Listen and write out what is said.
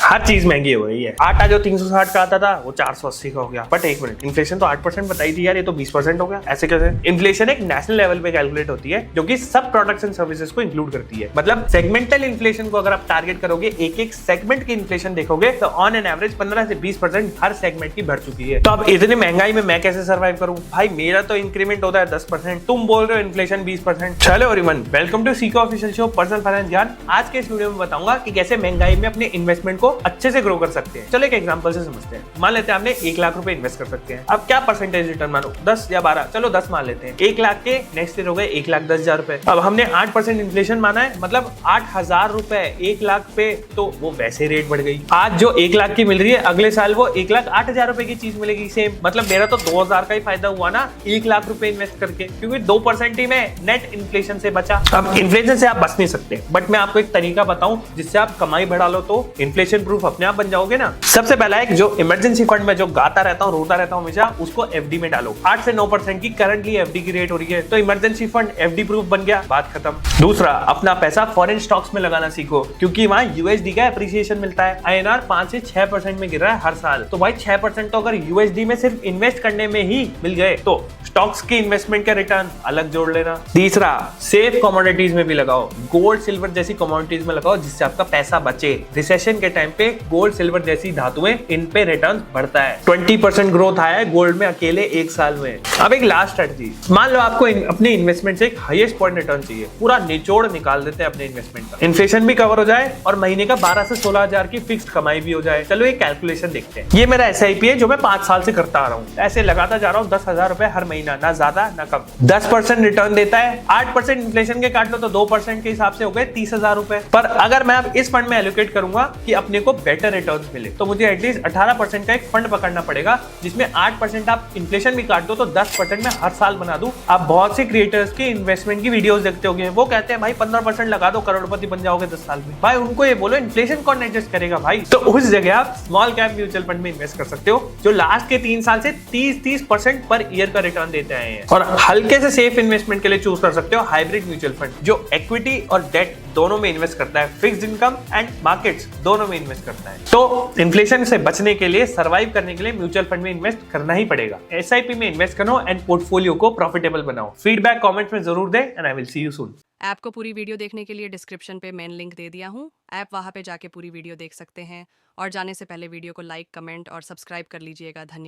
हर चीज महंगी हो रही है। आटा जो 360 का आता था वो 480 का हो गया। बट एक मिनट, इन्फ्लेशन तो 8% बताई थी यार, ये तो 20% हो गया, ऐसे कैसे? इन्फ्लेशन एक नेशनल लेवल पे कैलकुलेट होती है जो कि सब प्रोडक्ट्स एंड सर्विसेज को इंक्लूड करती है। मतलब सेगमेंटल इन्फ्लेशन को अगर आप टारगेट करोगे, एक एक सेगमेंट की इन्फ्लेशन देखोगे तो ऑन एन एवरेज 15 से 20% हर सेगमेंट की बढ़ चुकी है। तो अब इतनी महंगाई में मैं कैसे सर्वाइव करूं भाई? मेरा तो इंक्रीमेंट होता है 10%, तुम बोल रहे हो इन्फ्लेशन 20%। चलो एवरीवन, वेलकम टू सीको official show personal finance gyaan. आज के इस वीडियो में बताऊंगा कि कैसे महंगाई में अपने इन्वेस्टमेंट को अच्छे से ग्रो कर सकते हैं। चलो एक एग्जांपल से समझते हैं। मान लेते हैं आपने 1 लाख रुपए इन्वेस्ट कर सकते हैं। अब क्या परसेंटेज रिटर्न मानो, 10 या 12, चलो 10 मान लेते हैं। 1 लाख के नेक्स्ट ईयर हो गए 1,10,000 रुपए। अब हमने 8% इन्फ्लेशन माना है, मतलब 8,000 रुपए 1 लाख पे, तो वो वैसे रेट बढ़ गई। आज जो 1 लाख की मिल रही है, अगले साल वो 1,08,000 रुपए की चीज मिलेगी सेम। मतलब मेरा तो 2,000 का ही फायदा हुआ ना 1 लाख रुपए इन्वेस्ट करके, क्योंकि 2% ही मैं नेट इन्फ्लेशन से बचा। अब इन्फ्लेशन से आप बच नहीं सकते, बट मैं आपको एक तरीका बताऊं जिससे आप कमाई बढ़ा लो तो इन्फ्लेशन प्रूफ अपने आप बन जाओगे ना। सबसे पहला एक जो इमरजेंसी फंड में जो गाता रहता हूँ, रोता रहता हूँ हमेशा, उसको एफडी में डालो। 8 से 9% की करंटली एफडी की रेट हो रही है, तो इमरजेंसी फंड एफडी प्रूफ बन गया, बात खत्म। दूसरा, अपना पैसा फॉरेन स्टॉक्स में लगाना सीखो, क्योंकि वहां यूएसडी का एप्रिसिएशन मिलता है। आईएनआर 5 से 6% में गिर रहा है हर साल, तो भाई 6% तो अगर यूएसडी में सिर्फ इन्वेस्ट करने में ही मिल गए तो स्टॉक्स की इन्वेस्टमेंट का रिटर्न अलग जोड़ लेना। तीसरा, सेफ कमोडिटीज में भी लगाओ, गोल्ड सिल्वर जैसी कमोडिटीज में लगाओ जिससे आपका पैसा बचे। रिसेशन के टाइम पे गोल्ड सिल्वर जैसी धातुएं, इन पे रिटर्न बढ़ता है। 20% ग्रोथ आया है गोल्ड में अकेले 1 साल में। अब एक लास्ट स्ट्रेटजी, मान लो आपको अपने इन्वेस्टमेंट से एक हाईएस्ट पॉइंट रिटर्न चाहिए, पूरा निचोड़ निकाल देते हैं अपने इन्वेस्टमेंट का, इन्फ्लेशन भी कवर हो जाए और महीने का 12 से 16,000 की फिक्स्ड कमाई भी हो जाए। चलो एक कैलकुलेशन देखते हैं। ये मेरा एसआईपी है जो मैं 5 साल से करता आ रहा हूँ, ऐसे लगाता जा रहा हूँ 10,000 रुपए हर महीना, ना ज्यादा ना कम। 10% रिटर्न देता है, 8% इन्फ्लेशन के काट लो तो 2% के हिसाब से हो गए 30,000 रुपए। पर अगर मैं अब इस फंड में एलोकेट करूंगा कि अपने को बेटर रिटर्न मिले, तो मुझे एटलीस्ट 18% का एक फंड पकड़ना पड़ेगा जिसमें 8% आप इन्फ्लेशन भी काट दो तो 10% में हर साल बना दूं। आप बहुत से क्रिएटर्स की इन्वेस्टमेंट की वीडियोस देखते होंगे, वो कहते हैं भाई 15% लगा दो, करोड़पति बन जाओगे 10 साल में। भाई उनको ये बोलो इन्फ्लेशन कौन एडजस्ट करेगा भाई? तो उस जगह आप स्मॉल कैप म्यूचुअल फंड में इन्वेस्ट कर सकते हो जो लास्ट के 3 साल से 30% पर ईयर का रिटर्न देते आए हैं। और हल्के से सेफ इन्वेस्टमेंट के लिए चूज कर सकते हो हाइब्रिड म्यूचुअल फंड जो इक्विटी और डेट दोनों में इन्वेस्ट करता है, फिक्स्ड इनकम एंड मार्केट्स दोनों में इन्वेस्ट करता है। तो इन्फ्लेशन से बचने के लिए, सर्वाइव करने के लिए म्यूचुअल फंड में इन्वेस्ट करना ही पड़ेगा। एसआईपी में इन्वेस्ट करो एंड पोर्टफोलियो को प्रॉफिटेबल बनाओ। फीडबैक कमेंट्स में जरूर दें and I will see you soon. App को पूरी वीडियो देखने के लिए डिस्क्रिप्शन पे मेन लिंक दे दिया हूँ। ऐप वहाँ पे जाके पूरी वीडियो देख सकते हैं और जाने से पहले वीडियो को लाइक, कमेंट और सब्सक्राइब कर लीजिएगा। धन्यवाद।